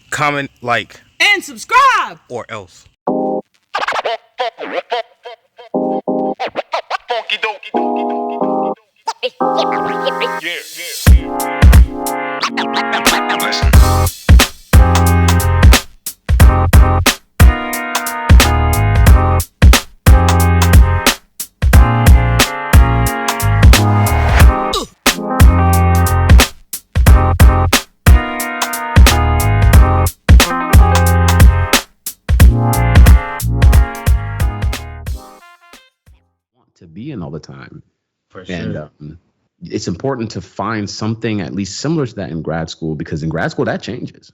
comment, like, and subscribe. or else. To be in all the time. For And sure. it's important to find something at least similar to that in grad school, because in grad school that changes.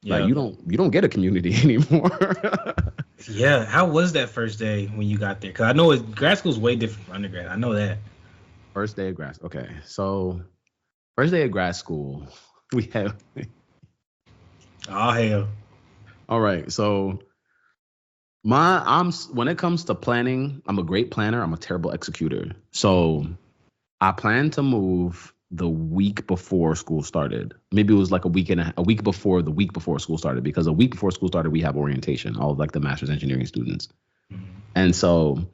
Like Yeah. you don't get a community anymore. Yeah. How was that first day when you got there? Because I know grad school is way different from undergrad. I know that. First day of grad. Okay, so first day of grad school, we have. Oh hell. All right, so when it comes to planning, I'm a great planner. I'm a terrible executor. So I planned to move the week before school started. Maybe it was like a week before the week before school started, because a week before school started, we have orientation, all of like the master's engineering students. Mhm. And so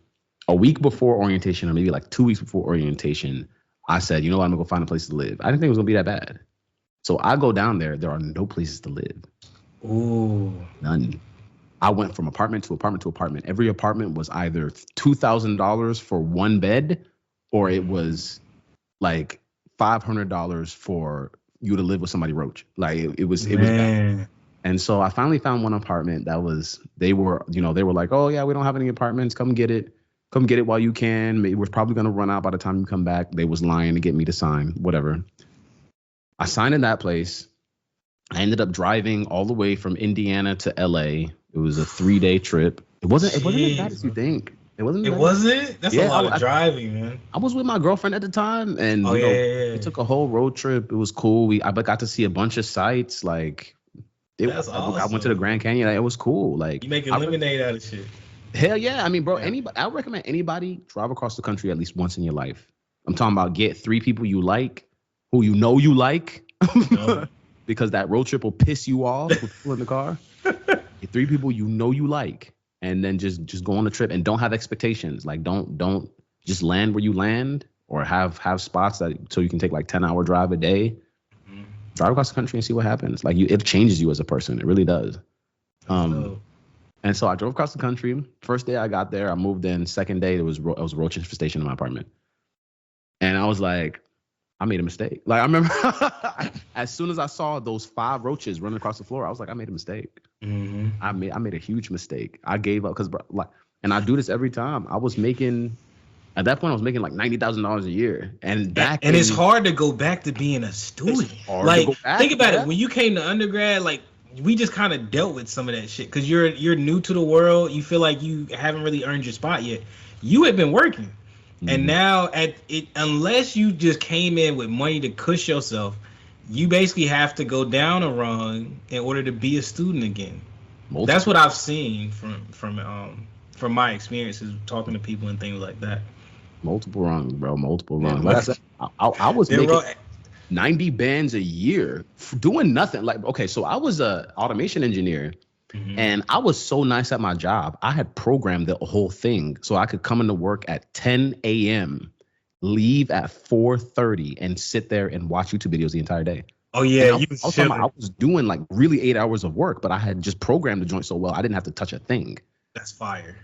a week before orientation, or maybe like 2 weeks before orientation, I said, you know what, I'm gonna go find a place to live. I didn't think it was gonna be that bad. So I go down there. There are no places to live. Ooh. None. I went from apartment to apartment to apartment. Every apartment was either $2,000 for one bed, or it was like $500 for you to live with somebody roach. Like it was bad. Man. And so I finally found one apartment that was, they were like, oh yeah, we don't have any apartments. Come get it. Come get it while you can. It was probably going to run out by the time you come back. They was lying to get me to sign, whatever. I signed in that place. I ended up driving all the way from Indiana to LA. It was a 3-day trip. It wasn't as bad as you think. It wasn't. It wasn't? That's a Yeah, lot of driving, man. I was with my girlfriend at the time, and Oh, yeah. we took a whole road trip. It was cool. I got to see a bunch of sites. Like, That's I went to the awesome. Grand Canyon. Like, it was cool. Like, You making lemonade out of shit. hell yeah. I mean, bro, Yeah. I would recommend anybody drive across the country at least once in your life. I'm talking about get 3 people you like, who you know you like, No. because that road trip will piss you off with people in the car. Get 3 people you know you like, and then just go on the trip and don't have expectations. Like, don't just land where you land, or have spots so you can take like 10-hour drive a day. Mhm. Drive across the country and see what happens. Like, it changes you as a person. It really does. So, And so I drove across the country. First day I got there, I moved in. Second day, it was a roach infestation in my apartment. And I was like, I made a mistake. Like, I remember as soon as I saw those 5 roaches running across the floor, I was like, I made a mistake. mhm. I made a huge mistake. I gave up because, and I do this every time. At that point, I was making like $90,000 a year, and it's hard to go back to being a student. hard Like, to go back, think about yeah. it. When you came to undergrad, like, we just kind of dealt with some of that shit because you're new to the world. You feel like you haven't really earned your spot yet. You had been working, and now unless you just came in with money to cush yourself, you basically have to go down a rung in order to be a student again. That's what I've seen from my experiences talking to people and things like that. Multiple rungs, bro. Multiple Yeah, rungs. Like I said, I was They're making ro- 90 bands a year doing nothing. Like, okay, so I was a automation engineer, Mhm. and I was so nice at my job. I had programmed the whole thing so I could come into work at 10 a.m., leave at 4:30, and sit there and watch YouTube videos the entire day. Oh yeah, And you I was doing like really 8 hours of work, but I had just programmed the joint so well I didn't have to touch a thing. That's fire.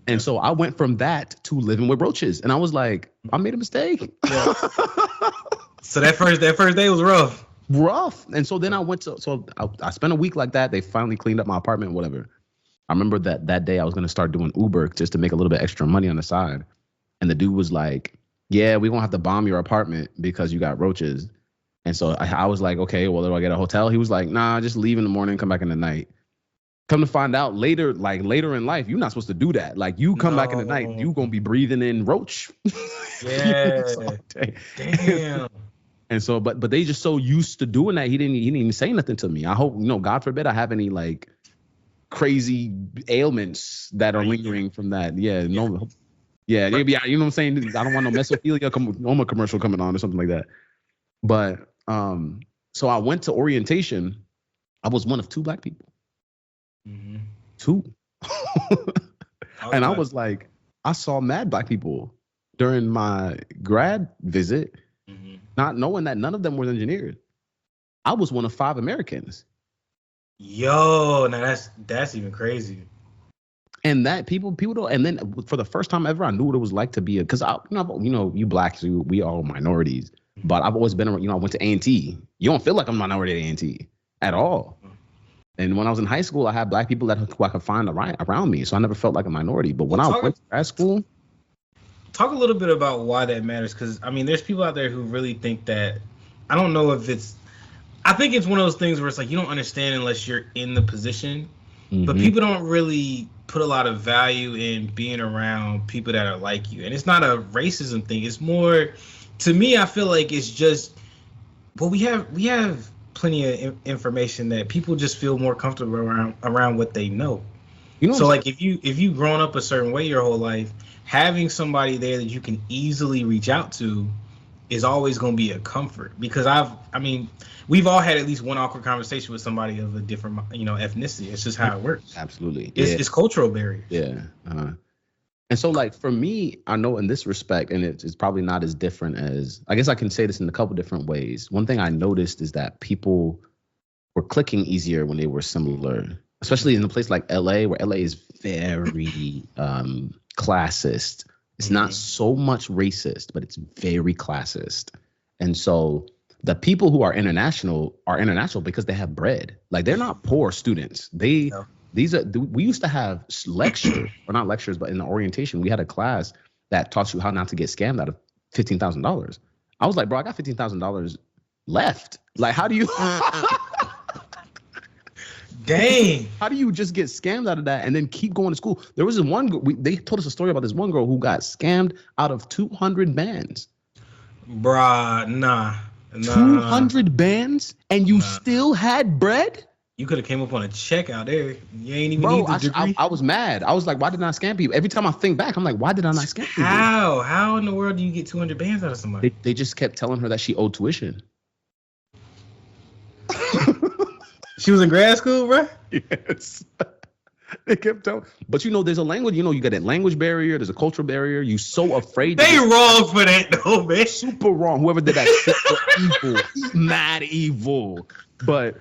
And so I went from that to living with roaches, and I was like, I made a mistake. Yeah. So that first day was rough. Rough. And so then I spent a week like that. They finally cleaned up my apartment, whatever. I remember that day I was going to start doing Uber just to make a little bit extra money on the side. And the dude was like, yeah, we're going to have to bomb your apartment because you got roaches. And so I was like, okay, well, do I get a hotel? He was like, nah, just leave in the morning, come back in the night. Come to find out later in life, you're not supposed to do that. Like, you come back in the night, you going to be breathing in roach. Yeah. So, Damn. and so, but they just so used to doing that, he didn't even say nothing to me. I hope, God forbid I have any like crazy ailments that are lingering from that. Yeah, no, yeah, maybe you know what I'm saying. I don't want no mesophilia commercial coming on or something like that. But so I went to orientation, I was one of two black people. Mm-hmm. Two. And I was like, I saw mad black people during my grad visit, not knowing that none of them were engineers. I was one of 5 Americans. Yo, now that's even crazy. And that people don't. And then for the first time ever, I knew what it was like to be because you blacks, we all minorities. But I've always been, I went to A&T. You don't feel like I'm a minority at A&T at all. And when I was in high school, I had black people who I could find around me, so I never felt like a minority. But when I went to grad school, talk a little bit about why that matters, because I mean, there's people out there who really think that. I don't know if it's. I think it's one of those things where it's like you don't understand unless you're in the position, but people don't really put a lot of value in being around people that are like you, and it's not a racism thing. It's more, to me, I feel like it's just. Well, we have plenty of information that people just feel more comfortable around what they know. So like if you grown up a certain way your whole life, having somebody there that you can easily reach out to is always going to be a comfort, because we've all had at least one awkward conversation with somebody of a different ethnicity. It's just how it works. Absolutely. It's cultural barriers. Yeah. And so, like, for me, I know in this respect, and it's probably not as different as, I guess I can say this in a couple different ways. One thing I noticed is that people were clicking easier when they were similar, especially in a place like LA, where LA is very classist. It's not so much racist, but it's very classist. And so the people who are international because they have bread. Like, they're not poor students. We used to have lectures, or not lectures, but in the orientation, we had a class that taught you how not to get scammed out of $15,000. I was like, bro, I got $15,000 left. Like, how do you? Dang. How do you just get scammed out of that and then keep going to school? There was this one girl, they told us a story about this one girl who got scammed out of 200 bands. Bruh, nah. 200 bands, and you still had bread? You could have came up on a check out there. You ain't even need the degree. I was mad. I was like, why did I not scam people? Every time I think back, I'm like, why did I not scam people? How in the world do you get 200 bands out of somebody? They just kept telling her that she owed tuition. She was in grad school, bro? Yes. They kept telling. But there's a language, you got a language barrier, there's a cultural barrier. You so afraid. They wrong for that though, man. Super wrong. Whoever did that, super evil. He's mad evil. But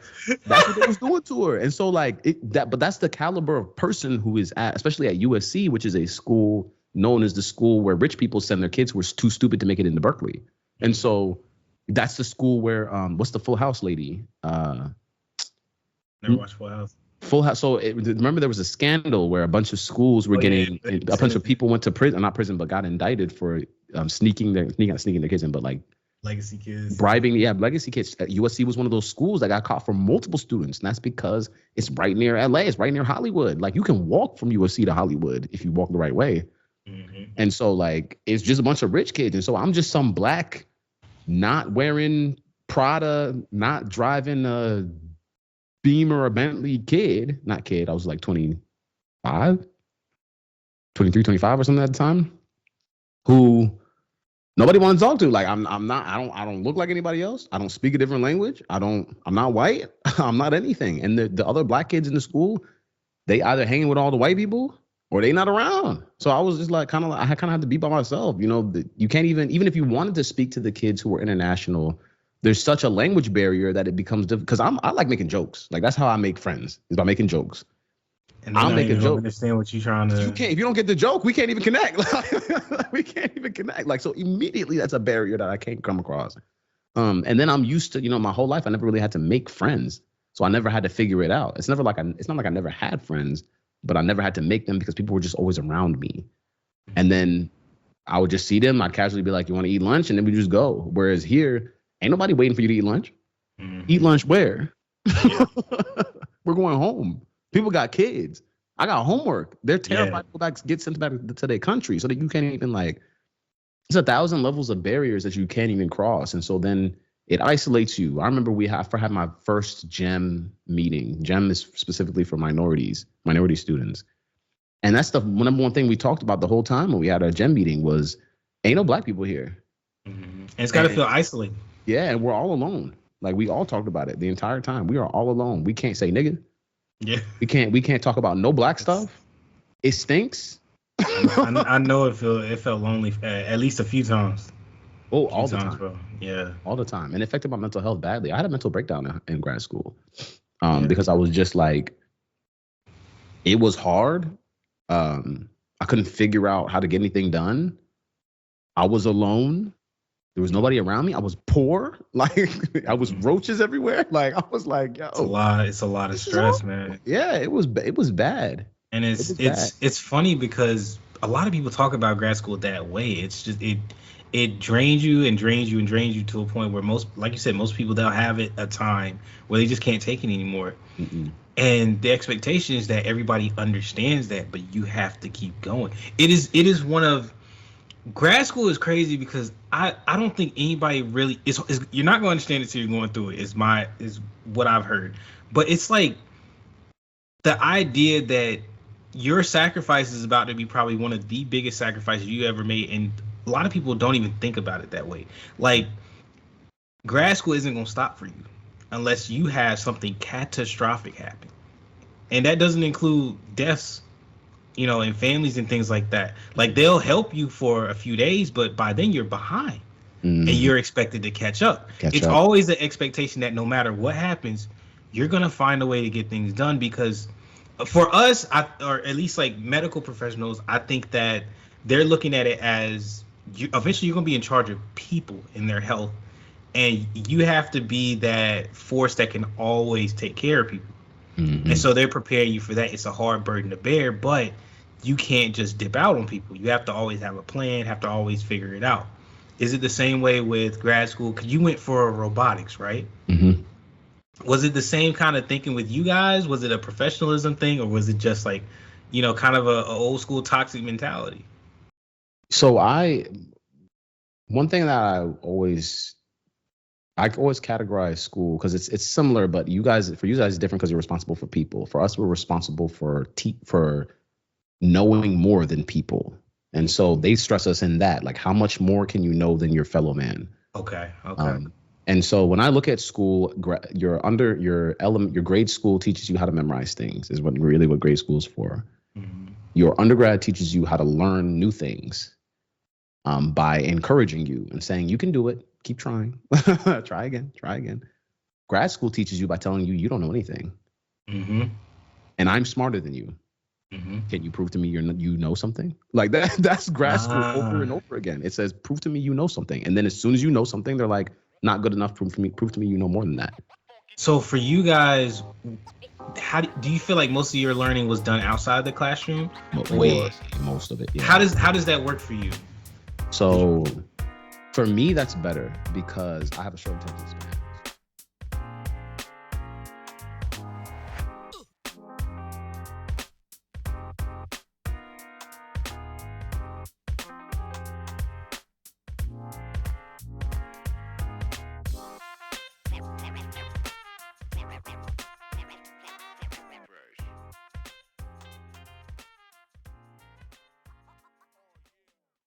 that's what they was doing to her. And so but that's the caliber of person who is especially at USC, which is a school known as the school where rich people send their kids who are too stupid to make it into Berkeley. And so that's the school where what's the Full House lady? Never watched Full House. Full House. So remember there was a scandal where a bunch of schools were a bunch of people went to prison, not prison, but got indicted for sneaking their kids in, but like legacy kids. Bribing, legacy kids. USC was one of those schools that got caught for multiple students, and that's because it's right near LA. It's right near Hollywood. Like, you can walk from USC to Hollywood if you walk the right way. And so, like, it's just a bunch of rich kids. And so I'm just some black, not wearing Prada, not driving a Beamer or Bentley kid. Not kid. I was like 25, 23, 25 or something at the time. Who nobody wanted to talk to. Like, I don't look like anybody else. I don't speak a different language. I'm not white. I'm not anything. And the other black kids in the school, they either hanging with all the white people or they not around. So I was just like, I had to be by myself. You can't even if you wanted to speak to the kids who were international, there's such a language barrier that it becomes difficult. Because I like making jokes. Like, that's how I make friends, is by making jokes. And I'll make a joke. Understand what you're trying to. If you don't get the joke, we can't even connect. We can't even connect. Like, so immediately that's a barrier that I can't come across. And then I'm used to, my whole life I never really had to make friends, so I never had to figure it out. It's not like I never had friends, but I never had to make them because people were just always around me. And then I would just see them. I'd casually be like, "You want to eat lunch?" And then we just go. Whereas here, ain't nobody waiting for you to eat lunch. Eat lunch where? We're going home. People got kids. I got homework. They're terrified to go back, get sent back to their country, so that you can't even it's 1,000 levels of barriers that you can't even cross. And so then it isolates you. I remember I had my first GEM meeting. GEM is specifically for minority students. And that's the number one thing we talked about the whole time when we had our GEM meeting was, ain't no black people here. And it's got to feel isolated. Yeah, and we're all alone. Like we all talked about it the entire time. We are all alone. We can't say nigga. Yeah. We can't talk about no black stuff. It stinks. I know it felt lonely at least a few times. Oh, all the time, bro. Yeah, all the time, and it affected my mental health badly. I had a mental breakdown in grad school, Yeah. because I was just like, it was hard. I couldn't figure out how to get anything done. I was alone. There was nobody around me. I was poor. Like I was roaches everywhere. Like I was like, yo, it's a lot of stress, man. Yeah, it was bad. And it's funny because a lot of people talk about grad school that way. It's just it drains you and drains you and drains you to a point where like you said, most people, they'll have a time where they just can't take it anymore. Mm-mm. And the expectation is that everybody understands that, but you have to keep going. It is one of grad school is crazy because I don't think anybody really is you're not going to understand it until you're going through it. Is what I've heard. But it's like the idea that your sacrifice is about to be probably one of the biggest sacrifices you ever made, and a lot of people don't even think about it that way. Like grad school isn't going to stop for you unless you have something catastrophic happen, and that doesn't include deaths, and families and things like that. Like they'll help you for a few days, but by then you're behind, and you're expected to catch up. It's always the expectation that no matter what happens, you're gonna find a way to get things done. Because for us, or at least like medical professionals, I think that they're looking at it as eventually you're gonna be in charge of people and their health, and you have to be that force that can always take care of people. And so they're preparing you for that. It's a hard burden to bear, but you can't just dip out on people. You have to always have a plan, have to always figure it out. Is it the same way with grad school? Because you went for robotics, right? Mm-hmm. Was it the same kind of thinking with you guys? Was it a professionalism thing, or was it just like, kind of a old school toxic mentality? So one thing that I always categorize school because it's similar, but for you guys it's different because you're responsible for people. For us, we're responsible for knowing more than people, and so they stress us in that, like how much more can you know than your fellow man? Okay. And so when I look at school, your grade school teaches you how to memorize things, is what grade school is for. Mm-hmm. Your undergrad teaches you how to learn new things, by encouraging you and saying you can do it. Keep trying. Try again. Grad school teaches you by telling you don't know anything. Mm-hmm. And I'm smarter than you. Mm-hmm. Can you prove to me you know something? Like that. That's grad school over and over again. It says, prove to me you know something. And then as soon as you know something, they're like, not good enough. Prove to me you know more than that. So for you guys, how do you feel like most of your learning was done outside the classroom? Most of it. Yeah. How does that work for you? So for me, that's better because I have a short attention span.